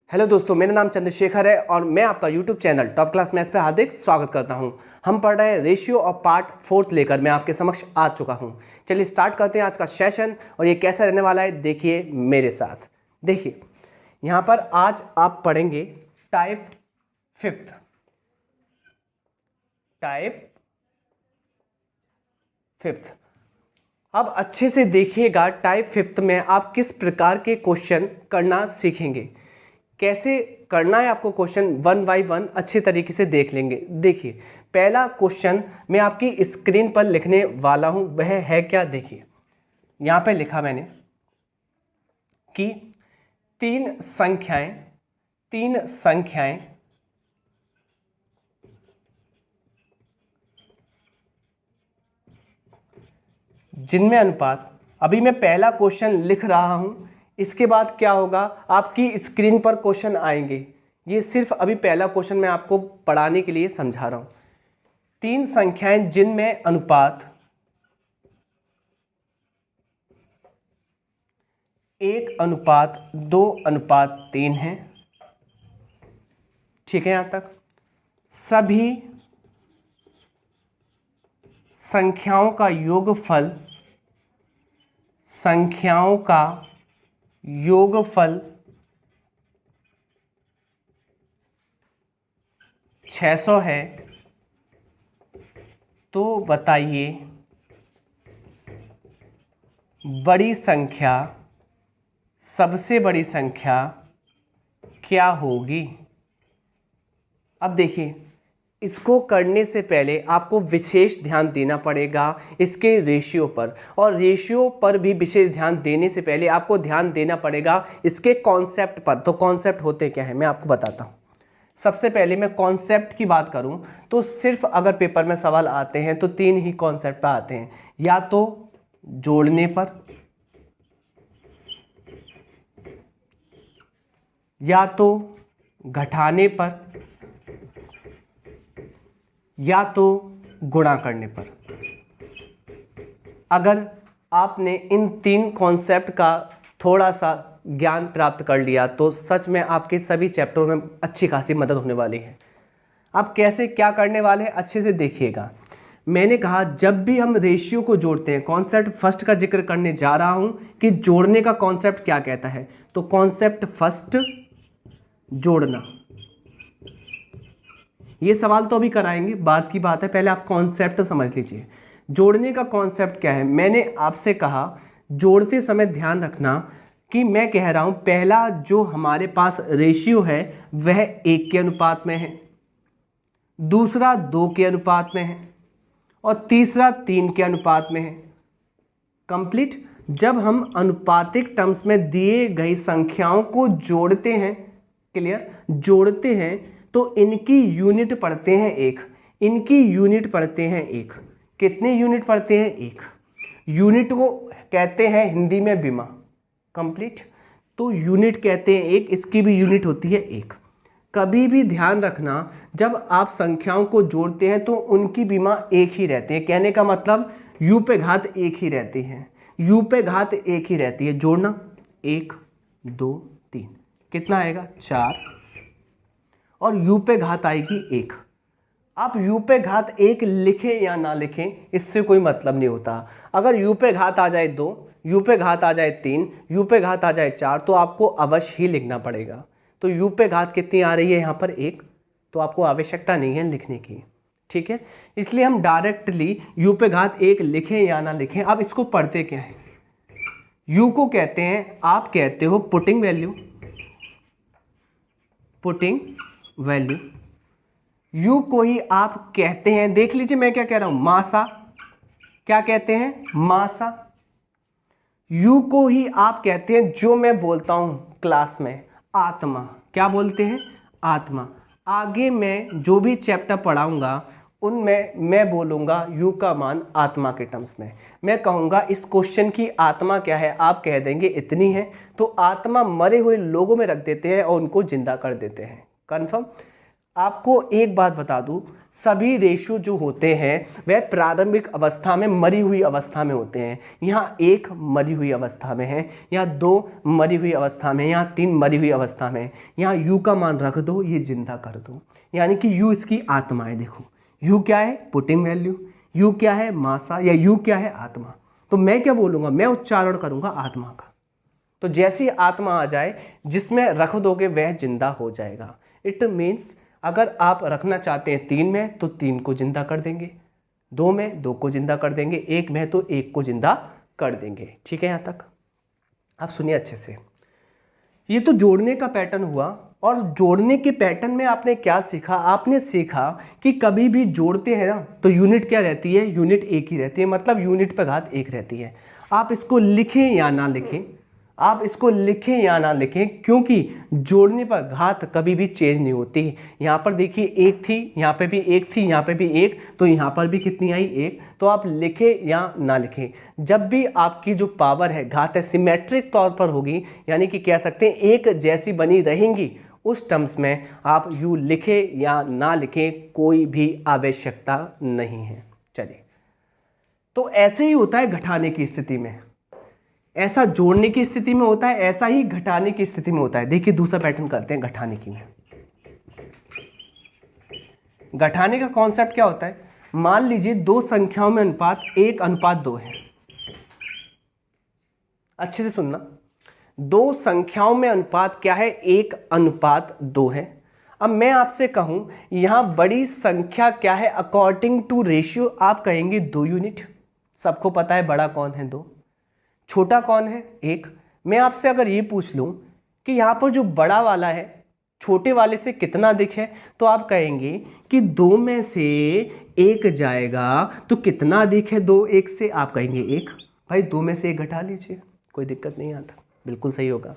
Hello दोस्तों, मेरा नाम चंद्रशेखर है और मैं आपका YouTube channel top class maths पे हार्दिक स्वागत करता हूं। हम पढ़ रहे हैं रेशियो ऑफ पार्ट 4 लेकर मैं आपके समक्ष आ चुका हूं। चलिए स्टार्ट करते हैं आज का सेशन। और ये कैसा रहने वाला है देखिए मेरे साथ। देखिए यहाँ पर आज आप पढ़ेंगे टाइप फिफ्थ। अब अच्छे से देखिएगा, टाइप 5 में आप किस प्रकार के क्वेश्चन करना सीखेंगे। कैसे करना है आपको क्वेश्चन 1 बाय 1 अच्छे तरीके से देख लेंगे। देखिए पहला क्वेश्चन मैं आपकी स्क्रीन पर लिखने वाला हूं, वह है क्या। देखिए यहां पे लिखा मैंने कि तीन संख्याएं जिनमें अनुपात, अभी मैं पहला क्वेश्चन लिख रहा हूं, इसके बाद क्या होगा आपकी स्क्रीन पर क्वेश्चन आएंगे। ये सिर्फ अभी पहला क्वेश्चन मैं आपको पढ़ाने के लिए समझा रहा हूं। तीन संख्याएं जिनमें अनुपात 1:2:3 है। ठीक है, यहां तक सभी संख्याओं का योगफल 600 है। तो बताइए बड़ी संख्या, सबसे बड़ी संख्या क्या होगी। अब देखिए इसको करने से पहले आपको विशेष ध्यान देना पड़ेगा इसके रेशियो पर, और रेशियो पर भी विशेष ध्यान देने से पहले आपको ध्यान देना पड़ेगा इसके कॉन्सेप्ट पर। तो कॉन्सेप्ट होते क्या है मैं आपको बताता हूँ। सबसे पहले मैं कॉन्सेप्ट की बात करूं तो सिर्फ अगर पेपर में सवाल आते हैं तो तीन ही कॉन्सेप्ट पर आते हैं, या तो जोड़ने पर, या तो घटाने पर, या तो गुणा करने पर। अगर आपने इन तीन कॉन्सेप्ट का थोड़ा सा ज्ञान प्राप्त कर लिया तो सच में आपके सभी चैप्टरों में अच्छी खासी मदद होने वाली है। अब कैसे क्या करने वाले हैं अच्छे से देखिएगा। मैंने कहा जब भी हम रेशियो को जोड़ते हैं, कॉन्सेप्ट फर्स्ट का जिक्र करने जा रहा हूं कि जोड़ने का कॉन्सेप्ट क्या कहता है। तो कॉन्सेप्ट फर्स्ट जोड़ना, ये सवाल तो अभी कराएंगे, बाद की बात है, पहले आप कॉन्सेप्ट समझ लीजिए। जोड़ने का कॉन्सेप्ट क्या है। मैंने आपसे कहा जोड़ते समय ध्यान रखना कि मैं कह रहा हूं पहला जो हमारे पास रेशियो है वह 1 के अनुपात में है, दूसरा 2 के अनुपात में है, और तीसरा 3 के अनुपात में है। कंप्लीट। जब हम अनुपातिक टर्म्स में दिए गई संख्याओं को जोड़ते हैं, क्लियर, जोड़ते हैं तो इनकी यूनिट पढ़ते हैं 1। इनकी यूनिट पढ़ते हैं 1। कितने यूनिट पढ़ते हैं 1। यूनिट को कहते हैं हिंदी में बीमा। कंप्लीट। तो यूनिट कहते हैं 1, इसकी भी यूनिट होती है 1। कभी भी ध्यान रखना जब आप संख्याओं को जोड़ते हैं तो उनकी बीमा 1 ही रहती है। कहने का मतलब u पे घात 1 ही रहती है, u पे घात 1 ही रहती है। जोड़ना 1 2 3 कितना आएगा 4, और u पे घात आएगी 1। आप u पे घात 1 लिखें या ना लिखें इससे कोई मतलब नहीं होता। अगर u पे घात आ जाए 2, u पे घात आ जाए 3, u पे घात आ जाए 4 तो आपको अवश्य ही लिखना पड़ेगा। तो u पे घात कितनी आ रही है यहाँ पर 1, तो आपको आवश्यकता नहीं है लिखने की। ठीक है, इसलिए हम डायरेक्टली u पे घात 1 लिखें या ना लिखें। अब इसको पढ़ते क्या है। u को कहते हैं, आप कहते हो पुटिंग वैल्यू। u को ही आप कहते हैं, देख लीजिए मैं क्या कह रहा हूं, मासा। क्या कहते हैं, मासा। u को ही आप कहते हैं जो मैं बोलता हूं क्लास में, आत्मा। क्या बोलते हैं, आत्मा। आगे मैं जो भी चैप्टर पढ़ाऊंगा उनमें मैं बोलूंगा u का मान आत्मा के टर्म्स में। मैं कहूंगा इस क्वेश्चन की आत्मा क्या है, आप कह देंगे इतनी है, तो आत्मा मरे हुए लोगों में रख देते हैं और उनको जिंदा कर देते हैं। कंफर्म। आपको एक बात बता दूं, सभी रेशियो जो होते हैं वह प्रारंभिक अवस्था में मरी हुई अवस्था में होते हैं। यहाँ 1 मरी हुई अवस्था में है, यहाँ 2 मरी हुई अवस्था में, यहाँ 3 मरी हुई अवस्था में। यहाँ u का मान रख दो, ये जिंदा कर दो, यानी कि u इसकी आत्मा है। देखो u क्या है, पुटिंग वैल्यू, u क्या है, मासा, या u क्या है, आत्मा। तो मैं क्या बोलूँगा, मैं उच्चारण करूँगा आत्मा का। तो जैसी आत्मा आ जाए जिसमें रख दोगे वह जिंदा हो जाएगा। इट मीन्स अगर आप रखना चाहते हैं 3 में तो 3 को जिंदा कर देंगे, 2 में 2 को जिंदा कर देंगे, 1 में तो 1 को जिंदा कर देंगे। ठीक है, यहाँ तक आप सुनिए अच्छे से। ये तो जोड़ने का पैटर्न हुआ, और जोड़ने के पैटर्न में आपने क्या सीखा, आपने सीखा कि कभी भी जोड़ते हैं ना तो यूनिट क्या रहती है, यूनिट 1 ही रहती है, मतलब यूनिट पर घात 1 रहती है। आप इसको लिखें या ना लिखें, आप इसको लिखें या ना लिखें, क्योंकि जोड़ने पर घात कभी भी चेंज नहीं होती। यहाँ पर देखिए 1 थी, यहाँ पे भी 1 थी, यहाँ पे भी 1, तो यहाँ पर भी कितनी आई, 1। तो आप लिखें या ना लिखें, जब भी आपकी जो पावर है घात है सिमेट्रिक तौर पर होगी, यानी कि कह सकते हैं एक जैसी बनी रहेंगी, उस टर्म्स में आप यू लिखें या ना लिखें कोई भी आवश्यकता नहीं है। चलिए, तो ऐसे ही होता है घटाने की स्थिति में, ऐसा जोड़ने की स्थिति में होता है, ऐसा ही घटाने की स्थिति में होता है। देखिए दूसरा पैटर्न करते हैं घटाने की में। घटाने का कॉन्सेप्ट क्या होता है, मान लीजिए 2 संख्याओं में अनुपात 1:2 है। अच्छे से सुनना, 2 संख्याओं में अनुपात क्या है, 1:2 है। अब मैं आपसे कहूं यहां बड़ी संख्या क्या है अकॉर्डिंग टू रेशियो, आप कहेंगे 2 यूनिट। सबको पता है बड़ा कौन है, 2। छोटा कौन है, 1। मैं आपसे अगर ये पूछ लूं कि यहाँ पर जो बड़ा वाला है छोटे वाले से कितना अधिक है, तो आप कहेंगे कि 2 में से 1 जाएगा तो कितना अधिक है 2 1 से, आप कहेंगे 1। भाई 2 में से 1 घटा लीजिए, कोई दिक्कत नहीं आता, बिल्कुल सही होगा।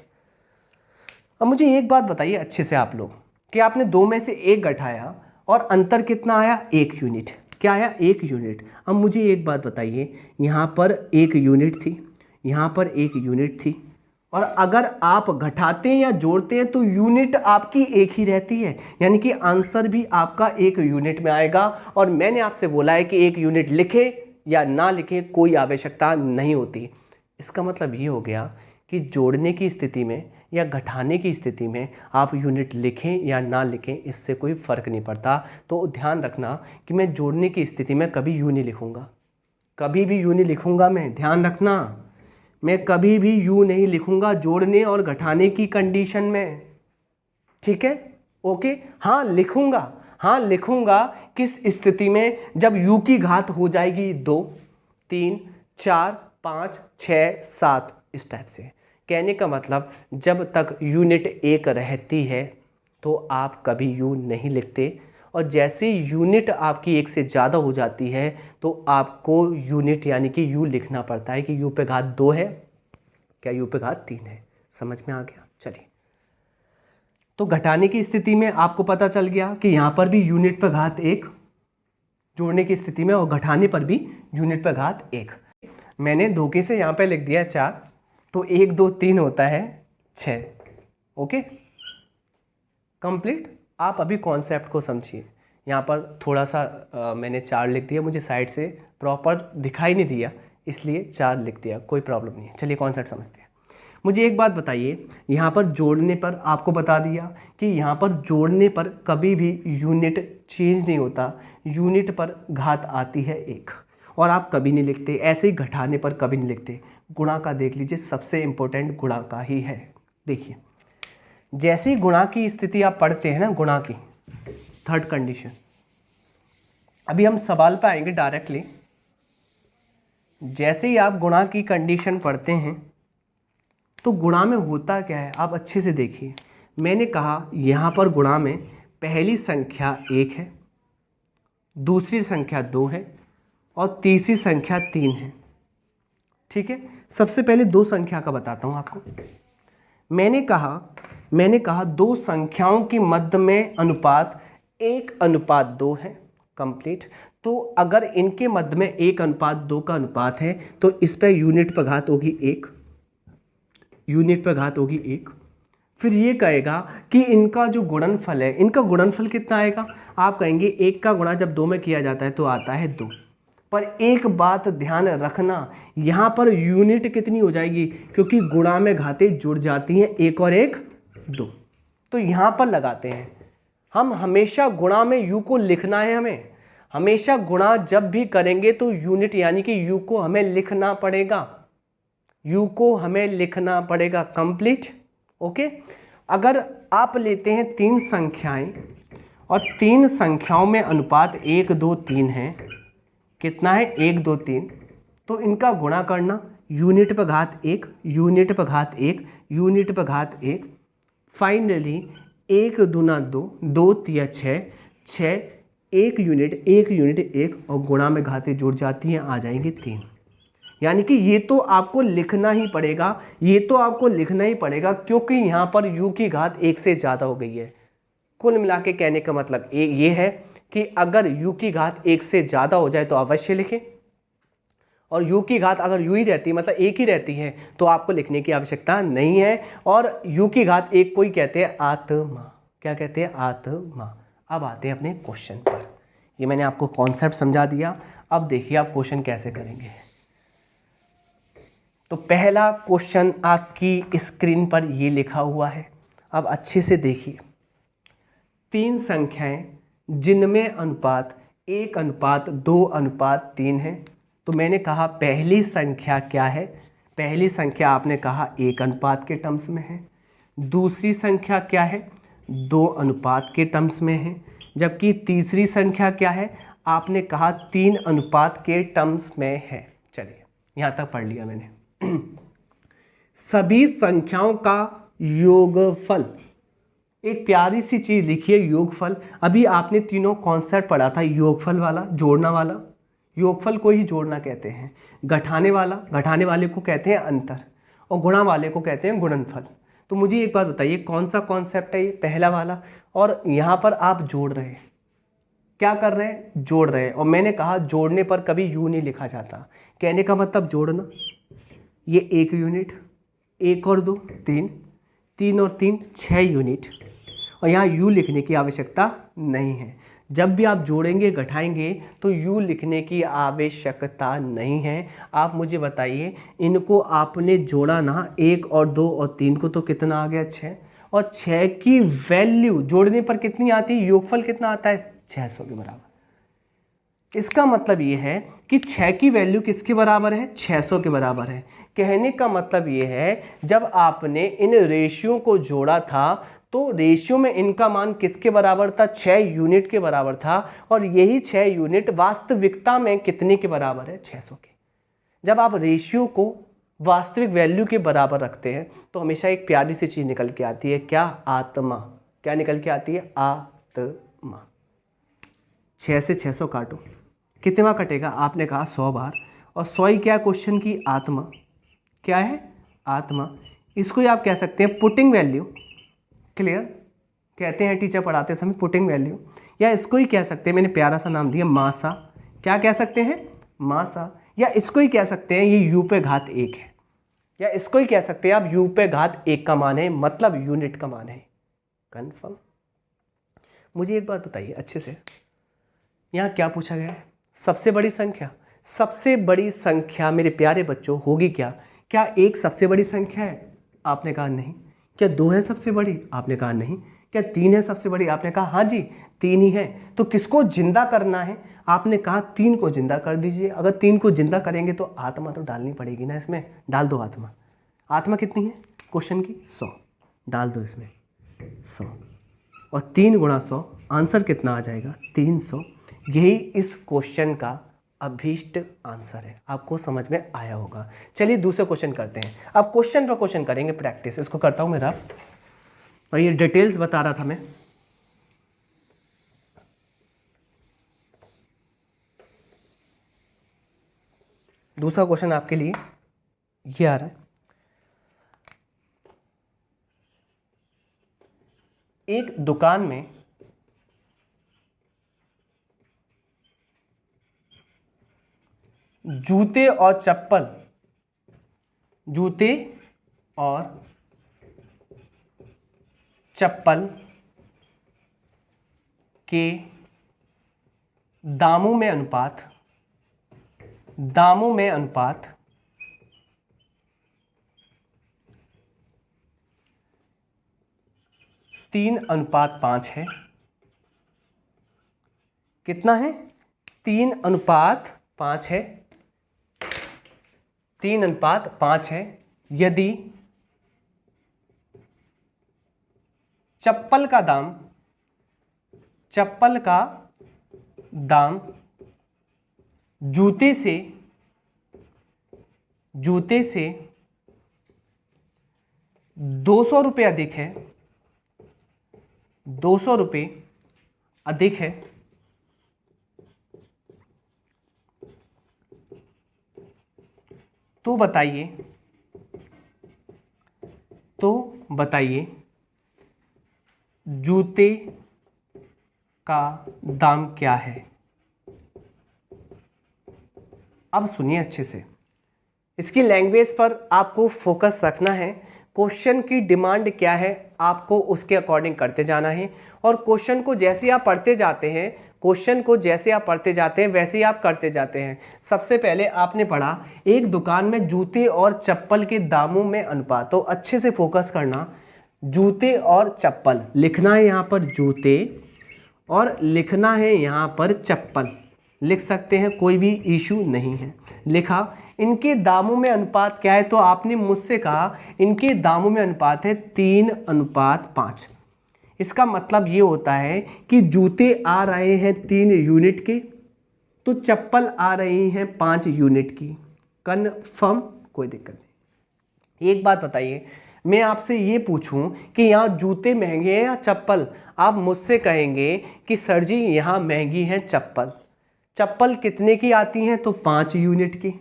अब मुझे एक बात बताइए अच्छे से आप लोग, कि आपने 2 में से 1 घटाया और अंतर कितना आया, 1 यूनिट। क्या आया, 1 यूनिट। अब मुझे एक बात बताइए, यहाँ पर 1 यूनिट थी, यहाँ पर 1 यूनिट थी, और अगर आप घटाते हैं या जोड़ते हैं तो यूनिट आपकी 1 ही रहती है, यानी कि आंसर भी आपका 1 यूनिट में आएगा। और मैंने आपसे बोला है कि 1 यूनिट लिखे या ना लिखे कोई आवश्यकता नहीं होती। इसका मतलब ये हो गया कि जोड़ने की स्थिति में या घटाने की स्थिति में आप यूनिट लिखें या ना लिखें इससे कोई फ़र्क नहीं पड़ता। तो ध्यान रखना कि मैं जोड़ने की स्थिति में कभी यू नहीं लिखूँगा, कभी भी यू नहीं लिखूँगा मैं, ध्यान रखना, मैं कभी भी यू नहीं लिखूँगा जोड़ने और घटाने की कंडीशन में। ठीक है, ओके। हाँ लिखूँगा किस स्थिति में, जब यू की घात हो जाएगी 2 3 4 5 6 7, इस टाइप से। कहने का मतलब जब तक यूनिट 1 रहती है तो आप कभी यू नहीं लिखते, और जैसे यूनिट आपकी 1 से ज़्यादा हो जाती है तो आपको यूनिट यानी कि यू लिखना पड़ता है कि यू पे घात 2 है, क्या यू पे घात 3 है। समझ में आ गया। चलिए, तो घटाने की स्थिति में आपको पता चल गया कि यहाँ पर भी यूनिट पर घात 1 जोड़ने की स्थिति में, और घटाने पर भी यूनिट पर घात 1। मैंने धोखे से यहाँ पे लिख दिया 4, तो 1 2 3 होता है 6। Okay, complete. आप अभी कॉन्सेप्ट को समझिए। यहाँ पर थोड़ा सा मैंने 4 लिख दिया, मुझे साइड से प्रॉपर दिखाई नहीं दिया इसलिए 4 लिख दिया, कोई प्रॉब्लम नहीं है। चलिए कॉन्सेप्ट समझते हैं। मुझे एक बात बताइए, यहाँ पर जोड़ने पर आपको बता दिया कि यहाँ पर जोड़ने पर कभी भी यूनिट चेंज नहीं होता, यूनिट पर घात आती है 1, और आप कभी नहीं लिखते। ऐसे ही घटाने पर कभी नहीं लिखते। गुणा का देख लीजिए, सबसे इम्पोर्टेंट गुणा का ही है। देखिए, जैसे ही गुणा की स्थिति आप पढ़ते हैं ना, गुणा की 3rd कंडीशन, अभी हम सवाल पे आएंगे डायरेक्टली। जैसे ही आप गुणा की कंडीशन पढ़ते हैं तो गुणा में होता क्या है आप अच्छे से देखिए। मैंने कहा यहाँ पर गुणा में पहली संख्या 1 है, दूसरी संख्या 2 है, और तीसरी संख्या 3 है। ठीक है, सबसे पहले 2 संख्या का बताता हूँ आपको। मैंने कहा 2 संख्याओं के मध्य में अनुपात 1:2 है। कंप्लीट। तो अगर इनके मध्य में 1:2 का अनुपात है तो इस पर यूनिट पर घात होगी 1, यूनिट पर घात होगी 1। फिर ये कहेगा कि इनका जो गुणनफल है, इनका गुणनफल कितना आएगा। आप कहेंगे 1 का गुणा जब 2 में किया जाता है तो आता है 2। पर एक बात ध्यान रखना, यहाँ पर यूनिट कितनी हो जाएगी, क्योंकि गुणा में घातें जुड़ जाती हैं, 1 और 1 2। तो यहाँ पर लगाते हैं हम, हमेशा गुणा में यू को लिखना है हमें, हमेशा गुणा जब भी करेंगे तो यूनिट यानी कि यू को हमें लिखना पड़ेगा, यू को हमें लिखना पड़ेगा। Complete, okay. अगर आप लेते हैं 3 संख्याएं और 3 संख्याओं में अनुपात 1 2 3 है, कितना है 1 2 3, तो इनका गुणा करना, यूनिट पर घात 1, यूनिट पर घात 1, यूनिट पर घात 1, फाइनली 1 दूना 2, 2 तिया 6, 6, 1 यूनिट 1 और गुणा में घातें जुड़ जाती हैं, आ जाएंगे 3। यानी कि ये तो आपको लिखना ही पड़ेगा, ये तो आपको लिखना ही पड़ेगा, क्योंकि यहाँ पर u की घात 1 से ज़्यादा हो गई है। कुल मिला के कहने का मतलब ये है कि अगर u की घात 1 से ज़्यादा हो जाए तो अवश्य लिखें, और u की घात अगर u ही रहती है, मतलब 1 ही रहती है, तो आपको लिखने की आवश्यकता नहीं है। और u की घात 1 को ही कहते हैं आत्मा। क्या कहते हैं? आत्मा। अब आते हैं अपने क्वेश्चन पर। ये मैंने आपको कॉन्सेप्ट समझा दिया, अब देखिए आप क्वेश्चन कैसे करेंगे। तो पहला क्वेश्चन आपकी स्क्रीन पर ये लिखा हुआ है, अब अच्छे से देखिए। 3 संख्याएं जिनमें अनुपात 1:2:3 है। तो मैंने कहा पहली संख्या क्या है, पहली संख्या आपने कहा 1 अनुपात के टर्म्स में है, दूसरी संख्या क्या है 2 अनुपात के टर्म्स में है, जबकि तीसरी संख्या क्या है आपने कहा 3 अनुपात के टर्म्स में है। चलिए यहाँ तक पढ़ लिया मैंने। सभी संख्याओं का योगफल, एक प्यारी सी चीज लिखिए योगफल। अभी आपने तीनों कॉन्सेप्ट पढ़ा था, योगफल वाला, जोड़ना वाला, योगफल को ही जोड़ना कहते हैं, घटाने वाले को कहते हैं अंतर, और गुणा वाले को कहते हैं गुणनफल। तो मुझे एक बात बताइए कौन सा कॉन्सेप्ट है ये, पहला वाला, और यहाँ पर आप जोड़ रहे हैं, क्या कर रहे हैं, जोड़ रहे हैं। और मैंने कहा जोड़ने पर कभी यू नहीं लिखा जाता, कहने का मतलब जोड़ना, ये 1 यूनिट, 1 और 2 3, 3 और 3 6 यूनिट, और यहाँ u लिखने की आवश्यकता नहीं है। जब भी आप जोड़ेंगे घटाएंगे तो u लिखने की आवश्यकता नहीं है। आप मुझे बताइए, इनको आपने जोड़ा ना, 1 और 2 और 3 को, तो कितना आ गया 6, और 6 की वैल्यू जोड़ने पर कितनी आती है, योगफल कितना आता है 600 के बराबर। इसका मतलब ये है कि 6 की वैल्यू किसके बराबर है, 600 के बराबर है। कहने का मतलब ये है जब आपने इन रेशियो को जोड़ा था तो रेशियो में इनका मान किसके बराबर था, 6 यूनिट के बराबर था, और यही 6 यूनिट वास्तविकता में कितने के बराबर है, 600 के। जब आप रेशियो को वास्तविक वैल्यू के बराबर रखते हैं तो हमेशा एक प्यारी सी चीज निकल के आती है, क्या, आत्मा। क्या निकल के आती है, आत्मा। 6 से 600 काटो, कितने बार कटेगा, आपने कहा 100 बार, और 100 ही क्या क्वेश्चन की आत्मा, क्या है, आत्मा। इसको ही आप कह सकते हैं पुटिंग वैल्यू, क्लियर, कहते हैं टीचर पढ़ाते समय पुटिंग वैल्यू, या इसको ही कह सकते हैं, मैंने प्यारा सा नाम दिया मासा। क्या कह सकते हैं, मासा, या इसको ही कह सकते हैं ये u पे घात 1 है, या इसको ही कह सकते हैं आप u पे घात 1 का मान है, मतलब यूनिट का मान है। कंफर्म। मुझे एक बात बताइए अच्छे से, यहाँ क्या पूछा गया है, सबसे बड़ी संख्या। सबसे बड़ी संख्या मेरे प्यारे बच्चों होगी क्या, क्या 1 सबसे बड़ी संख्या है, आपने कहा नहीं। क्या 2 है सबसे बड़ी, आपने कहा नहीं। क्या 3 है सबसे बड़ी, आपने कहा हाँ जी 3 ही है। तो किसको जिंदा करना है, आपने कहा 3 को जिंदा कर दीजिए। अगर 3 को जिंदा करेंगे तो आत्मा तो डालनी पड़ेगी ना, इसमें डाल दो आत्मा। आत्मा कितनी है क्वेश्चन की, 100, डाल दो इसमें 100, और 3 गुणा 100, आंसर कितना आ जाएगा, 300। यही इस क्वेश्चन का अभीष्ट आंसर है। आपको समझ में आया होगा। चलिए दूसरा क्वेश्चन करते हैं। अब क्वेश्चन पर क्वेश्चन करेंगे, प्रैक्टिस। इसको करता हूं मैं रफ, और ये डिटेल्स बता रहा था मैं। दूसरा क्वेश्चन आपके लिए ये आ रहा है, एक दुकान में जूते और चप्पल के दामों में अनुपात 3:5 है। कितना है? 3:5 है। 3:5 है। यदि चप्पल का दाम जूते से 200 रुपये अधिक है, 200 रुपये अधिक है, तो बताइए जूते का दाम क्या है। अब सुनिए अच्छे से, इसकी लैंग्वेज पर आपको फोकस रखना है। क्वेश्चन की डिमांड क्या है आपको उसके अकॉर्डिंग करते जाना है, और क्वेश्चन को जैसे आप पढ़ते जाते हैं वैसे ही आप करते जाते हैं। सबसे पहले आपने पढ़ा एक दुकान में जूते और चप्पल के दामों में अनुपात, तो अच्छे से फोकस करना। जूते और चप्पल लिखना है यहाँ पर जूते, और लिखना है यहाँ पर चप्पल। लिख सकते हैं, कोई भी इशू नहीं है। लिखा इनके दामों में अनुपात क्या है, तो आपने मुझसे कहा इनके दामों में अनुपात है 3:5। इसका मतलब ये होता है कि जूते आ रहे हैं 3 यूनिट के, तो चप्पल आ रही हैं 5 यूनिट की। कन्फर्म, कोई दिक्कत नहीं। एक बात बताइए, मैं आपसे ये पूछूं कि यहाँ जूते महंगे हैं या चप्पल, आप मुझसे कहेंगे कि सर जी यहाँ महंगी हैं चप्पल। चप्पल कितने की आती हैं, तो 5 यूनिट की।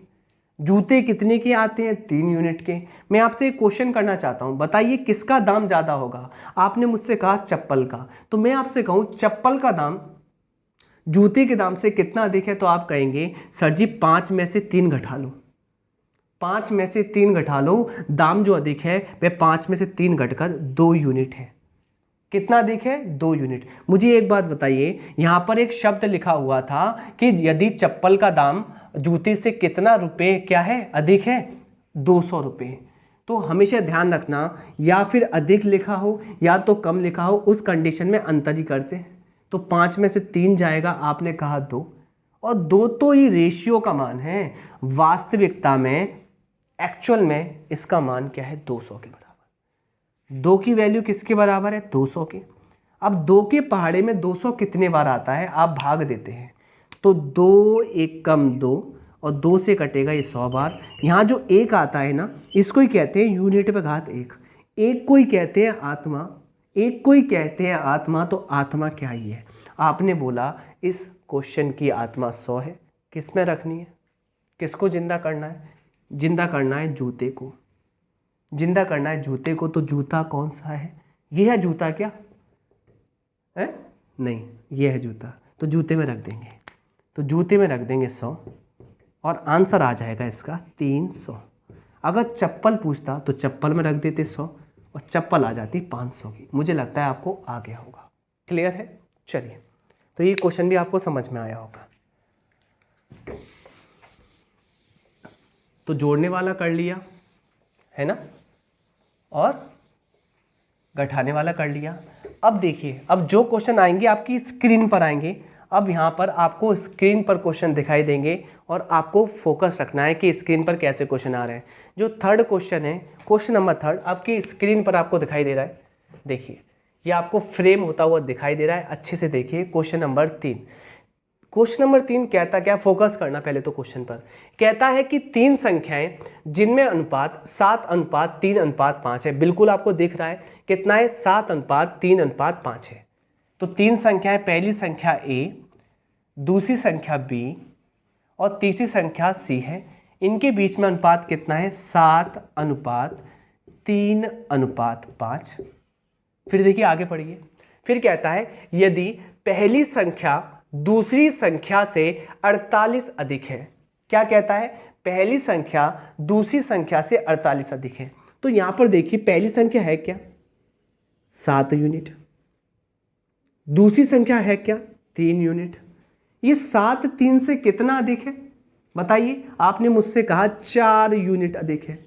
जूते कितने के आते हैं, 3 यूनिट के। मैं आपसे एक क्वेश्चन करना चाहता हूं, बताइए किसका दाम ज़्यादा होगा। आपने मुझसे कहा चप्पल का, तो मैं आपसे कहूं चप्पल का दाम जूते के दाम से कितना अधिक है, तो आप कहेंगे सर जी 5 में से 3 घटा लो। 5 में से 3 घटा लो, दाम जो अधिक है वह 5 में से 3 घटकर 2 यूनिट है। कितना अधिक है, 2 यूनिट। मुझे एक बात बताइए, यहाँ पर एक शब्द लिखा हुआ था कि यदि चप्पल का दाम जूते से कितना रुपए क्या है, अधिक है, 200 रुपये। तो हमेशा ध्यान रखना, या फिर अधिक लिखा हो या तो कम लिखा हो, उस कंडीशन में अंतर ही करते हैं। तो 5 में से 3 जाएगा, आपने कहा 2, और 2 तो ही रेशियो का मान है। वास्तविकता में, एक्चुअल में इसका मान क्या है, 200 के बराबर। 2 की वैल्यू किसके बराबर है, 200 के। अब 2 के पहाड़े में 200 कितने बार आता है, आप भाग देते हैं, तो 2 एकम 2, और 2 से कटेगा ये 100 बार। यहाँ जो 1 आता है ना, इसको ही कहते हैं यूनिट पे घात 1। एक को ही कहते हैं आत्मा, एक को ही कहते हैं आत्मा। तो आत्मा क्या ही है, आपने बोला इस क्वेश्चन की आत्मा 100 है। किस में रखनी है, किसको जिंदा करना है, जिंदा करना है जूते को, जिंदा करना है जूते को। तो जूता कौन सा है, ये है जूता क्या है, नहीं ये है जूता, तो जूते में रख देंगे। तो जूते में रख देंगे 100, और आंसर आ जाएगा इसका 300। अगर चप्पल पूछता तो चप्पल में रख देते 100, और चप्पल आ जाती 500 की। मुझे लगता है आपको आ गया होगा। क्लियर है, चलिए, तो ये क्वेश्चन भी आपको समझ में आया होगा। तो जोड़ने वाला कर लिया है ना, और घटाने वाला कर लिया। अब देखिए, अब जो क्वेश्चन आएंगे आपकी स्क्रीन पर आएंगे। अब यहाँ पर आपको स्क्रीन पर क्वेश्चन दिखाई देंगे, और आपको फोकस रखना है कि स्क्रीन पर कैसे क्वेश्चन आ रहे हैं। जो थर्ड क्वेश्चन है, क्वेश्चन नंबर 3 आपकी स्क्रीन पर आपको दिखाई दे रहा है। देखिए, ये आपको फ्रेम होता हुआ दिखाई दे रहा है, अच्छे से देखिए। क्वेश्चन नंबर 3, क्वेश्चन नंबर 3 कहता क्या, फोकस करना पहले तो क्वेश्चन पर। कहता है कि 3 संख्याएं जिनमें अनुपात 7:3:5 है। बिल्कुल आपको दिख रहा है कितना है, 7:3:5 है। तो 3 संख्याएं, पहली संख्या A, दूसरी संख्या B और तीसरी संख्या C है। इनके बीच में अनुपात कितना है, 7:3:5। फिर देखिए आगे पढ़िए। फिर कहता है यदि पहली संख्या दूसरी संख्या से 48 अधिक है। क्या कहता है, पहली संख्या दूसरी संख्या से 48 अधिक है। तो यहां पर देखिए पहली संख्या है क्या, 7 यूनिट। दूसरी संख्या है क्या? 3 यूनिट। ये 7 3 से कितना अधिक है बताइए? आपने मुझसे कहा 4 यूनिट अधिक है।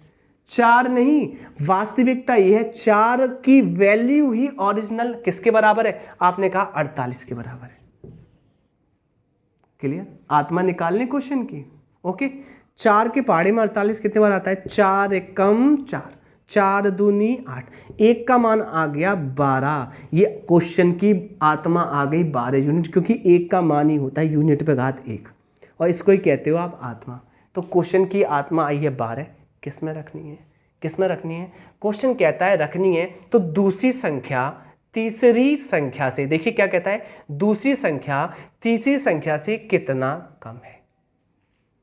4 नहीं, वास्तविकता ये है 4 की वैल्यू ही ओरिजिनल किसके बराबर है? आपने कहा 48 के बराबर है। क्लियर? आत्मा निकालने क्वेश्चन की। ओके, 4 के पहाड़े में 48 कितने बार आता है? 4 एकम 4, 4 दूनी 8, 1 का मान आ गया 12। ये क्वेश्चन की आत्मा आ गई 12 यूनिट, क्योंकि 1 का मान ही होता है यूनिट पे घात 1, और इसको ही कहते हो आप आत्मा। तो क्वेश्चन की आत्मा आई है 12। किस में रखनी है? किस में रखनी है? क्वेश्चन कहता है रखनी है तो दूसरी संख्या तीसरी संख्या से, देखिए क्या कहता है, दूसरी संख्या तीसरी संख्या से कितना कम है।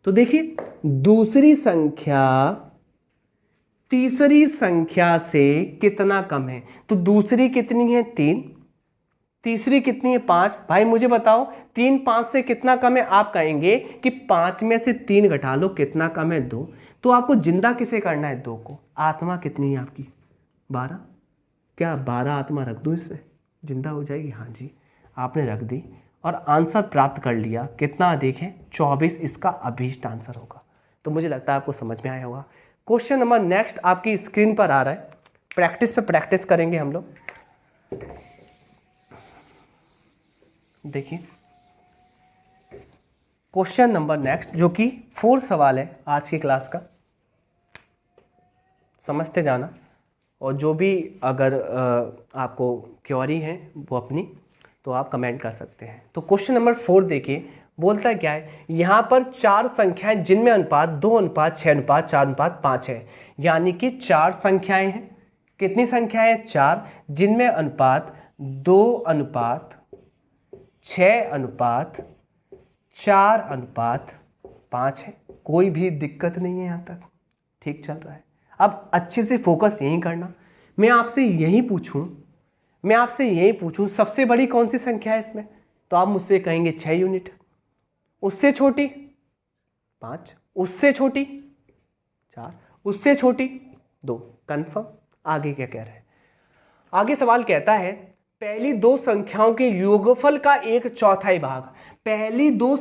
तो देखिए दूसरी संख्या तीसरी संख्या से कितना कम है, तो दूसरी कितनी है? 3, तीसरी कितनी है? 5। भाई मुझे बताओ 3 5 से कितना कम है? आप कहेंगे कि 5 में से 3 घटा लो, कितना कम है? 2। तो आपको जिंदा किसे करना है? 2 को। आत्मा कितनी है आपकी? 12। क्या 12 आत्मा रख दूं इसमें, जिंदा हो जाएगी? हाँ जी, आपने रख दी और आंसर प्राप्त कर लिया। कितना अधिक है? 24 इसका अभीष्ट आंसर होगा। तो मुझे लगता है आपको समझ में आया होगा। क्वेश्चन नंबर नेक्स्ट आपकी स्क्रीन पर आ रहा है, प्रैक्टिस पे प्रैक्टिस करेंगे हम लोग। देखिए क्वेश्चन नंबर नेक्स्ट जो कि 4 सवाल है आज की क्लास का, समझते जाना, और जो भी अगर आपको क्वेरी है वो अपनी तो आप कमेंट कर सकते हैं। तो क्वेश्चन नंबर 4 देखिए, बोलता है क्या है, यहाँ पर 4 संख्याएं जिनमें अनुपात 2 अनुपात 6 अनुपात 4 अनुपात 5 है, यानी कि 4 संख्याएं हैं। कितनी संख्याएं? 4, जिनमें अनुपात 2 अनुपात 6 अनुपात 4 अनुपात 5 है। कोई भी दिक्कत नहीं है, यहाँ तक ठीक चल रहा है। अब अच्छे से फोकस यहीं करना। मैं आपसे यही पूछूं सबसे बड़ी कौन सी संख्या है इसमें, तो आप मुझसे कहेंगे 6 यूनिट। उससे छोटी 5, उससे छोटी 4, उससे छोटी 2। कंफर्म? आगे क्या कह रहा है? आगे सवाल कहता है पहली दो संख्याओं के योगफल का 1/4 भाग। पहली दो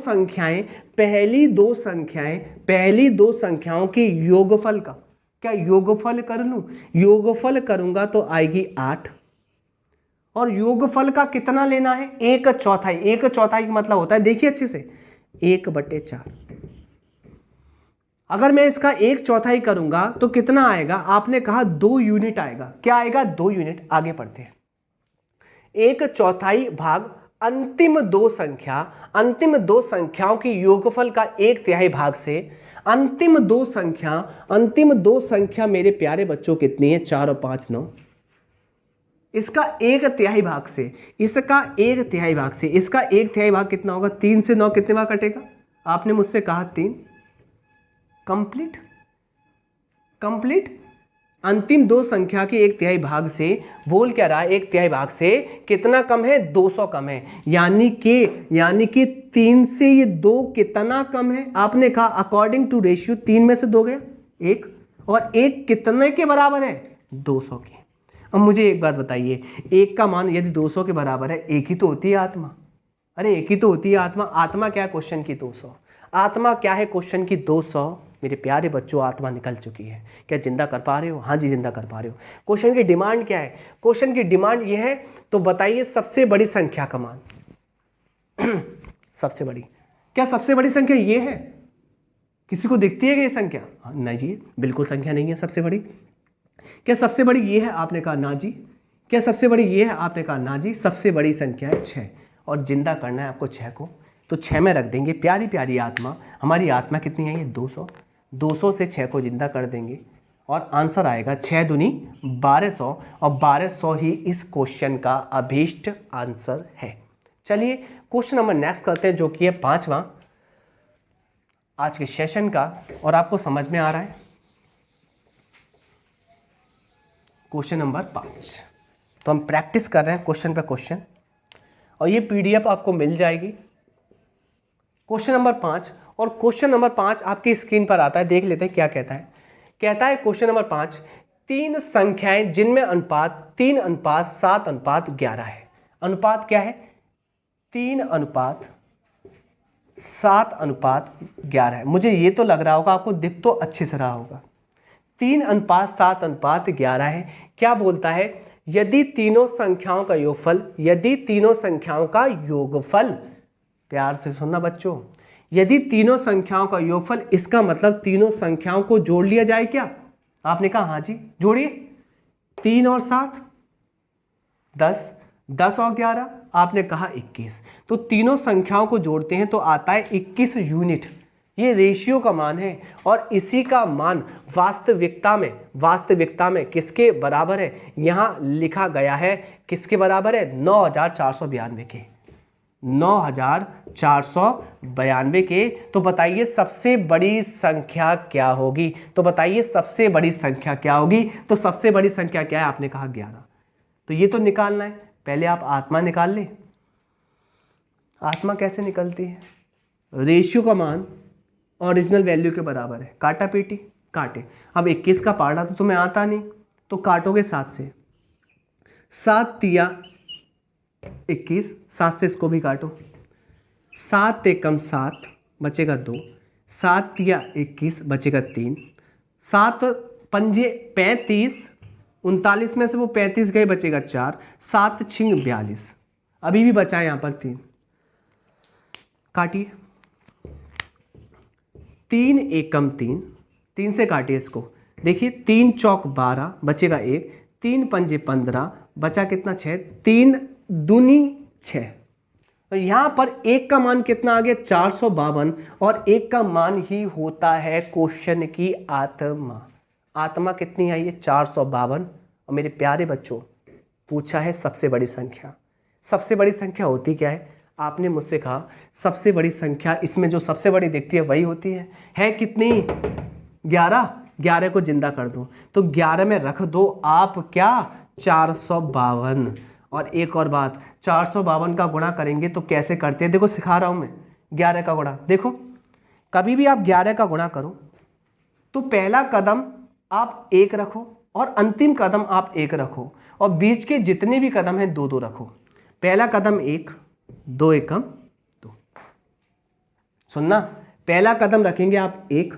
संख्याओं के योगफल का, क्या योगफल कर लूं? योगफल करूंगा तो आएगी 8, और योगफल का कितना लेना है? 1/4। 1/4 का मतलब होता है, देखिए अच्छे से, 1/4। अगर मैं इसका 1/4 करूंगा तो कितना आएगा? आपने कहा 2 यूनिट आएगा। क्या आएगा? 2 यूनिट। आगे पढ़ते हैं। 1/4 भाग अंतिम दो संख्याओं के योगफल का 1/3 भाग से अंतिम दो संख्या मेरे प्यारे बच्चों कितनी है? 4 और 5 9। इसका 1/3 भाग से, इसका 1/3 भाग कितना होगा? 3 से 9 कितने बार कटेगा? आपने मुझसे कहा 3। कंप्लीट। अंतिम दो संख्या के 1/3 भाग से बोल क्या रहा है? 1/3 भाग से कितना कम है? 200 कम है। यानी कि 3 से ये 2 कितना कम है? आपने कहा अकॉर्डिंग टू रेशियो 3 में से 2 गया 1, और 1 कितने के बराबर है? 200 के। अब मुझे एक बात बताइए, 1 का मान यदि 200 के बराबर है, 1 ही तो होती है आत्मा। अरे 1 ही तो होती है आत्मा। आत्मा क्या है क्वेश्चन की? 200। आत्मा क्या है क्वेश्चन की? 200। मेरे प्यारे बच्चों, आत्मा निकल चुकी है। क्या जिंदा कर पा रहे हो? हाँ जी, जिंदा कर पा रहे हो। क्वेश्चन की डिमांड क्या है? क्वेश्चन की डिमांड ये है, तो बताइए सबसे बड़ी संख्या का मान। सबसे बड़ी, क्या सबसे बड़ी संख्या ये है? किसी को दिखती है कि ये संख्या? नहीं, बिल्कुल संख्या नहीं है सबसे बड़ी। क्या सबसे बड़ी ये है? आपने कहा ना जी। क्या सबसे बड़ी ये है? आपने कहा ना जी। सबसे बड़ी संख्या है 6, और जिंदा करना है आपको 6 को, तो 6 में रख देंगे। प्यारी प्यारी आत्मा, हमारी आत्मा कितनी है? ये 200। 200 से 6 को जिंदा कर देंगे और आंसर आएगा 6 दूनी 1200, और 1200 ही इस क्वेश्चन का अभीष्ट आंसर है। चलिए क्वेश्चन नंबर नेक्स्ट करते हैं, जो कि है 5वां आज के सेशन का, और आपको समझ में आ रहा है। क्वेश्चन नंबर 5, तो हम प्रैक्टिस कर रहे हैं क्वेश्चन पे क्वेश्चन, और ये PDF आपको मिल जाएगी। क्वेश्चन नंबर 5, और क्वेश्चन नंबर 5 आपकी स्क्रीन पर आता है, देख लेते हैं क्या कहता है। कहता है क्वेश्चन नंबर 5, तीन संख्याएं जिनमें अनुपात 3:7:11 है। अनुपात क्या है? 3:7:11 है। मुझे ये तो लग रहा होगा, आपको दिख तो अच्छे से रहा होगा, 3:7:11 है। क्या बोलता है? यदि तीनों संख्याओं का योगफल, प्यार से सुनना बच्चों, यदि तीनों संख्याओं का योगफल, इसका मतलब तीनों संख्याओं को जोड़ लिया जाए क्या? आपने कहा हाँ जी, जोड़िए। 3 और 7 10, 10 और 11 आपने कहा 21। तो तीनों संख्याओं को जोड़ते हैं तो आता है 21 यूनिट। ये रेशियो का मान है और इसी का मान वास्तविकता में किसके बराबर है? यहाँ लिखा गया है किसके बराबर है? 9492 के, 9492 के। तो बताइए सबसे बड़ी संख्या क्या होगी? तो सबसे बड़ी संख्या क्या है? आपने कहा 11। तो ये तो निकालना है, पहले आप आत्मा निकाल ले। आत्मा कैसे निकलती है? रेशियो का मान ओरिजिनल वैल्यू के बराबर है, काटा पीटी काटे। अब 21 का पार्ट तो तुम्हें आता नहीं, तो काटोगे 7 से, 7 तिया 21, 7 से इसको भी काटो, 7 एकम 7 बचेगा 2, 7 तिया 21 बचेगा 3, 7 पंजे 35, 39 में से वो 35 गए, बचेगा 4, 7 छिंग 42, अभी भी बचा है यहाँ पर 3। काटिए, 3 एकम 3, 3 से काटिए इसको। देखिए 3 चौक 12 बचेगा 1, 3 पंजे 15 बचा कितना? 6, 3 दूनी 6। तो यहाँ पर 1 का मान कितना आ गया? 452। और 1 का मान ही होता है क्वेश्चन की आत्मा। आत्मा कितनी आई है? 452। और मेरे प्यारे बच्चों, पूछा है सबसे बड़ी संख्या। सबसे बड़ी संख्या होती क्या है? आपने मुझसे कहा सबसे बड़ी संख्या, इसमें जो सबसे बड़ी दिखती है वही होती है कितनी? 11। 11 को जिंदा कर दो तो 11 में रख दो आप क्या? 452। और एक और बात, 452 का गुणा करेंगे तो कैसे करते हैं? देखो सिखा रहा हूं मैं 11 का गुणा। देखो कभी भी आप 11 का गुणा करो तो पहला कदम आप 1 रखो और अंतिम कदम आप 1 रखो, और बीच के जितने भी कदम हैं 2-2 रखो। पहला कदम 1, 2 एकम 2। सुनना, पहला कदम रखेंगे आप 1,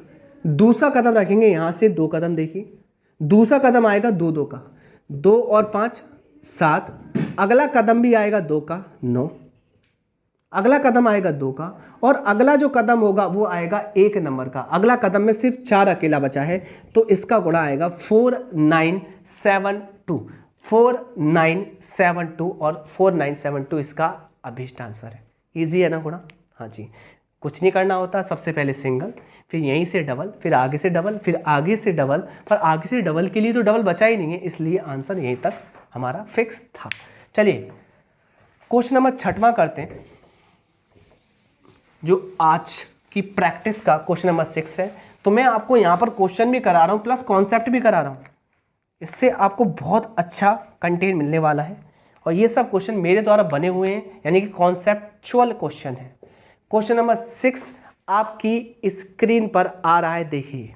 दूसरा कदम रखेंगे यहां से 2 कदम। देखिए दूसरा कदम आएगा 2-2 का, 2 और 5 7, अगला कदम भी आएगा 2 का 9, अगला कदम आएगा 2 का, और अगला जो कदम होगा वो आएगा 1 नंबर का। अगला कदम में सिर्फ 4 अकेला बचा है तो इसका गुणा आएगा 4972, 4972, और 4972 इसका अभीष्ट आंसर है। इजी है ना गुणा? हाँ जी, कुछ नहीं करना होता, सबसे पहले सिंगल, फिर यहीं से डबल, फिर आगे से डबल, फिर आगे से डबल, पर आगे से डबल के लिए तो डबल बचा ही नहीं है, इसलिए आंसर यहीं तक हमारा फिक्स था। चलिए क्वेश्चन नंबर 6वां करते हैं, जो आज की प्रैक्टिस का क्वेश्चन नंबर 6 है। तो मैं आपको यहाँ पर क्वेश्चन भी करा रहा हूँ प्लस कॉन्सेप्ट भी करा रहा हूँ, इससे आपको बहुत अच्छा कंटेंट मिलने वाला है। और ये सब क्वेश्चन मेरे द्वारा बने हुए हैं, यानी कि कॉन्सेप्चुअल क्वेश्चन है। क्वेश्चन नंबर 6 आपकी स्क्रीन पर आ रहा है, देखिए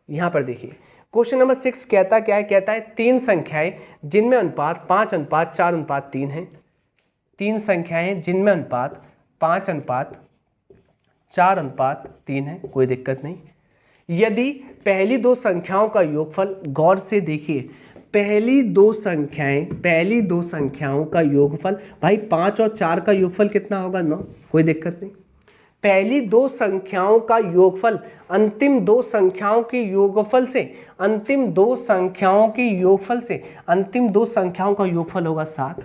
यहाँ पर देखिए। क्वेश्चन नंबर 6 कहता क्या है? कहता है 3 संख्याएं जिनमें अनुपात 5:4:3 है। 3 संख्याएं जिनमें अनुपात 5:4:3 है, कोई दिक्कत नहीं। यदि पहली 2 संख्याओं का योगफल, गौर से देखिए, पहली दो संख्याओं का योगफल, भाई 5 और 4 का योगफल कितना होगा? 9, कोई दिक्कत नहीं। पहली 2 संख्याओं का योगफल अंतिम 2 संख्याओं के योगफल से, अंतिम 2 संख्याओं का योगफल होगा 7।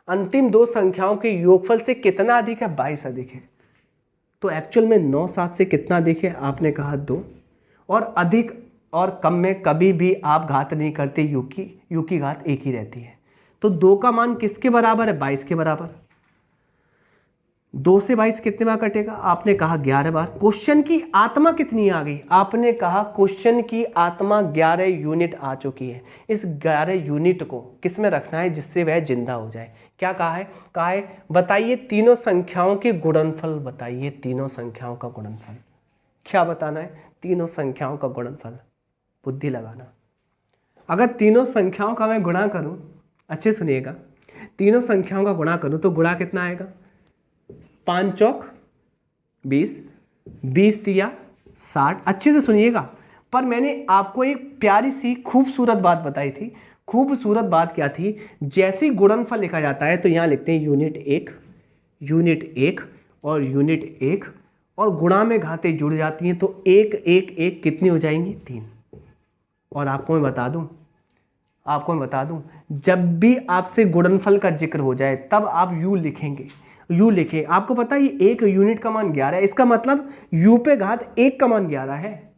अंतिम 2 संख्याओं के योगफल से कितना अधिक है? 22 अधिक है। तो एक्चुअल में 9 7 से कितना अधिक है? आपने कहा 2। और अधिक और कम में कभी भी आप घात नहीं करते, यू की घात 1 ही रहती है। तो 2 का मान किसके बराबर है? 22 के बराबर। 2 से 22 कितने बार कटेगा? आपने कहा 11 बार। क्वेश्चन की आत्मा कितनी आ गई? आपने कहा क्वेश्चन की आत्मा 11 यूनिट आ चुकी है। इस 11 यूनिट को किस में रखना है जिससे वह जिंदा हो जाए? क्या कहा है? कहा है बताइए तीनों संख्याओं के गुणनफल। बताइए तीनों संख्याओं का गुणनफल। क्या बताना है? तीनों संख्याओं का गुणनफल। बुद्धि लगाना। अगर तीनों संख्याओं का मैं गुणा करूं, अच्छे सुनिएगा, तीनों संख्याओं का गुणा करूं तो गुणा कितना आएगा, 5 चौक 20, 20 तिया 60। अच्छे से सुनिएगा, पर मैंने आपको एक प्यारी सी खूबसूरत बात बताई थी। खूबसूरत बात क्या थी, जैसे ही गुणनफल लिखा जाता है तो यहाँ लिखते हैं यूनिट 1, यूनिट 1 और यूनिट 1, और गुणा में घातें जुड़ जाती हैं तो 1 1 1 कितनी हो जाएंगी, 3। और आपको मैं बता दूं, जब भी आपसे गुणनफल का जिक्र हो जाए तब आप यू लिखेंगे, यू लिखें। आपको पता है ये एक यूनिट का मान 11 है, इसका मतलब यू पे घात 1 का मान 11 है,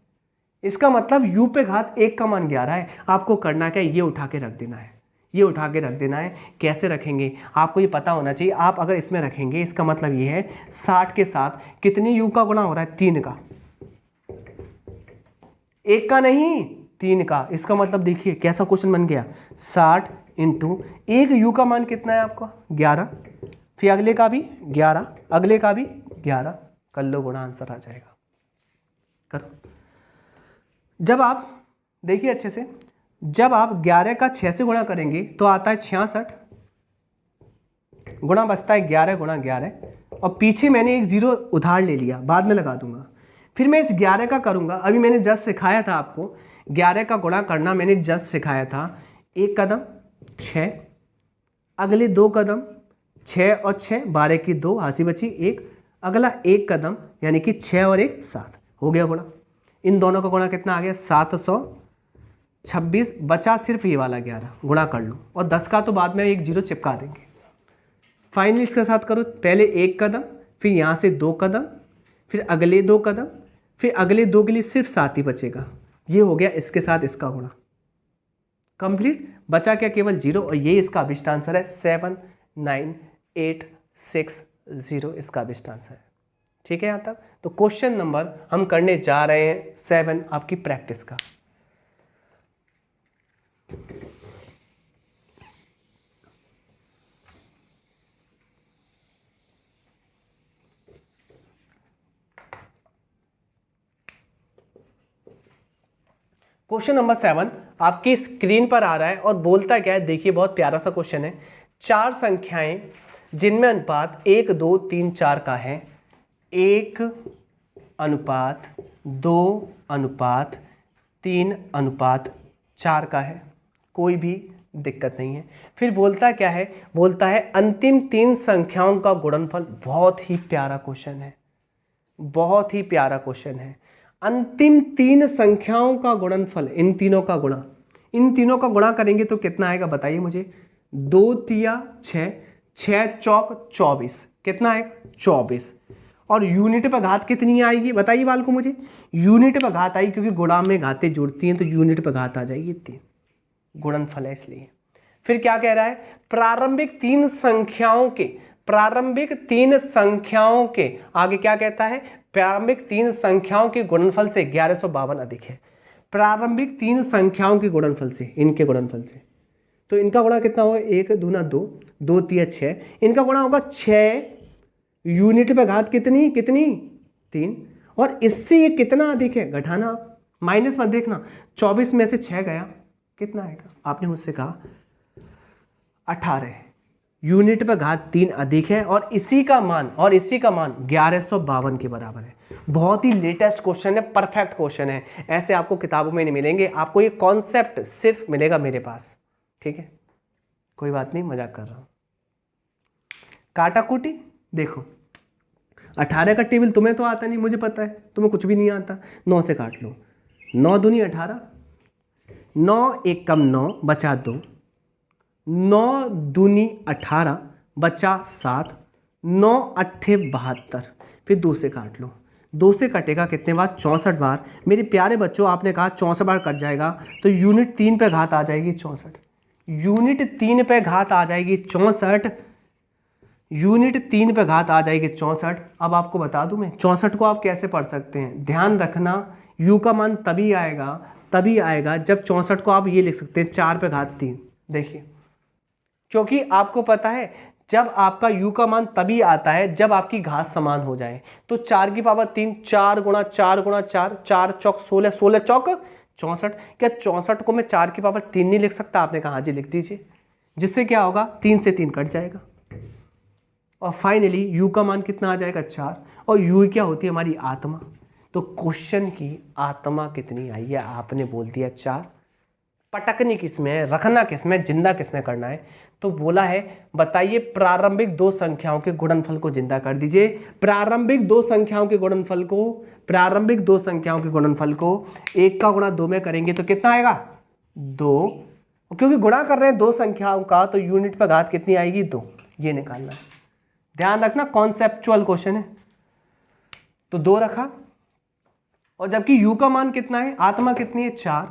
इसका मतलब u पे घात 1 का मान 11 है। आपको करना क्या है, ये उठा के रख देना है, ये उठा के रख देना है। कैसे रखेंगे आपको ये पता होना चाहिए। आप अगर इसमें रखेंगे इसका मतलब ये है 60 के साथ कितनी u का गुणा हो रहा है, 3 का, 1 का नहीं 3 का। इसका मतलब देखिए कैसा क्वेश्चन बन गया, 60 इंटू 1 u का मान कितना है आपका, 11, फिर अगले का भी 11, अगले का भी 11, कर लो गुणा, आंसर आ जाएगा। करो। जब आप देखिए अच्छे से, जब आप 11 का 6 से गुणा करेंगे तो आता है 66, गुणा बचता है 11 गुणा 11, और पीछे मैंने एक जीरो उधार ले लिया, बाद में लगा दूंगा। फिर मैं इस 11 का करूंगा, अभी मैंने जस्ट सिखाया था आपको 11 का गुणा करना, मैंने जस्ट सिखाया था। एक कदम 6, अगले 2 कदम 6 और 6 12 की 2 हाथी बची 1, अगला 1 कदम यानी कि 6 और 1 7, हो गया गुणा। इन दोनों का गुणा कितना आ गया, 726, बचा सिर्फ ये वाला 11, गुणा कर लो, और 10 का तो बाद में एक जीरो चिपका देंगे। फाइनली इसके साथ करो, पहले 1 कदम, फिर यहाँ से 2 कदम, फिर अगले 2 कदम, फिर अगले 2 के लिए सिर्फ 7 ही बचेगा। ये हो गया इसके साथ इसका गुणा कंप्लीट। बचा क्या, केवल 0, और ये इसका अभिष्ट आंसर है 79860, इसका अभिष्ट आंसर है। ठीक है यहाँ तक। तो क्वेश्चन नंबर हम करने जा रहे हैं 7 आपकी प्रैक्टिस का। क्वेश्चन नंबर 7 आपकी स्क्रीन पर आ रहा है और बोलता क्या है, देखिए बहुत प्यारा सा क्वेश्चन है। 4 संख्याएं जिनमें अनुपात 1 2 3 4 का है, 1 अनुपात 2 अनुपात 3 अनुपात 4 का है, कोई भी दिक्कत नहीं है। फिर बोलता क्या है, बोलता है अंतिम 3 संख्याओं का गुणनफल। बहुत ही प्यारा क्वेश्चन है, बहुत ही प्यारा क्वेश्चन है। अंतिम 3 संख्याओं का गुणनफल, इन तीनों का गुणा, इन तीनों का गुणा करेंगे तो कितना आएगा बताइए मुझे। 2 तिया 6, 6 चौक 24, कितना आएगा 24। और यूनिट पर घात कितनी आएगी बताइए बाल को मुझे। यूनिट पर घात आई, क्योंकि गुणा में घातें जुड़ती हैं तो यूनिट पर घात आ जाएगी 3, गुणनफल है इसलिए। फिर क्या कह रहा है, प्रारंभिक 3 संख्याओं के, प्रारंभिक 3 संख्याओं के आगे क्या कहता है, प्रारंभिक 3 संख्याओं के गुणनफल से 1152 अधिक है। प्रारंभिक 3 संख्याओं के गुणनफल से, इनके गुणनफल से, तो इनका गुणा कितना होगा, 1 दूना 2, 2 तिया 6, इनका गुणा होगा 6, यूनिट पे घात कितनी 3, और इससे ये कितना अधिक है, घटाना आप, माइनस मत देखना। 24 में से 6 गया, कितना आएगा, आपने मुझसे कहा 18, यूनिट पर घात 3 अधिक है, और इसी का मान 1152 के बराबर है। बहुत ही लेटेस्ट क्वेश्चन है, परफेक्ट क्वेश्चन है, ऐसे आपको किताबों में नहीं मिलेंगे। आपको ये कॉन्सेप्ट सिर्फ मिलेगा मेरे पास, ठीक है, कोई बात नहीं, मजाक कर रहा हूं। काटा कूटी देखो, 18 का टेबल तुम्हें तो आता नहीं, मुझे पता है, तुम्हें कुछ भी नहीं आता। 9 से काट लो, 9 दूनी 18, 9 एक कम 9 बचा 2, 9 दूनी 18 बचा 7, 9 अट्ठे 72, फिर 2 से काट लो, 2 से कटेगा कितने बार, 64 बार। मेरे प्यारे बच्चों आपने कहा 64 बार कट जाएगा, तो यूनिट 3 पे घात आ जाएगी 64, यूनिट 3 पे घात आ जाएगी 64, यूनिट 3 पे घात आ जाएगी 64। अब आपको बता दूं मैं 64 को आप कैसे पढ़ सकते हैं, ध्यान रखना, u का मान तभी आएगा जब 64 को आप ये लिख सकते हैं 4 पे घात 3। देखिए, क्योंकि आपको पता है जब आपका u का मान तभी आता है जब आपकी घात समान हो जाए। तो 4 की पावर 3, 4 गुणा 4 गुणा 4, 4 चौक 16, 16 चौक 64। क्या 64 को मैं 4 की पावर 3 नहीं लिख सकता? आपने कहा हाँ जी लिख दीजिए, जिससे क्या होगा 3 से 3 कट जाएगा और फाइनली u का मान कितना आ जाएगा 4। और u क्या होती है हमारी आत्मा। तो क्वेश्चन की आत्मा कितनी आई है? आपने बोल दिया 4। पटकनी किसमें है, रखना किसमें, जिंदा किसमें करना है? तो बोला है बताइए प्रारंभिक दो संख्याओं के गुणनफल को जिंदा कर दीजिए। प्रारंभिक दो संख्याओं के गुणनफल को, प्रारंभिक दो संख्याओं के गुणनफल को 1 का गुणा 2 में करेंगे तो कितना आएगा 2। क्योंकि गुणा कर रहे हैं दो संख्याओं का तो यूनिट पर घात कितनी आएगी 2, ये निकालना है। ध्यान रखना कॉन्सेप्चुअल क्वेश्चन है। तो 2 रखा और जबकि u का मान कितना है, आत्मा कितनी है 4,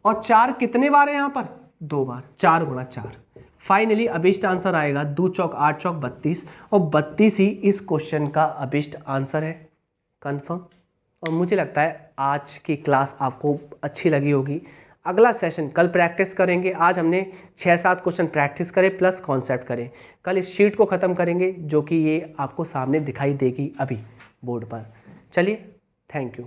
और 4 कितने बार है यहां पर 2 बार, 4 गुणा 4। फाइनली अभिष्ट आंसर आएगा 2 चौक 8 चौक 32 और 32 ही इस क्वेश्चन का अभिष्ट आंसर है, कंफर्म। और मुझे लगता है आज की क्लास आपको अच्छी लगी होगी। अगला सेशन कल प्रैक्टिस करेंगे। आज हमने 6-7 क्वेश्चन प्रैक्टिस करें प्लस कॉन्सेप्ट करें। कल इस शीट को ख़त्म करेंगे जो कि ये आपको सामने दिखाई देगी अभी बोर्ड पर। चलिए, थैंक यू।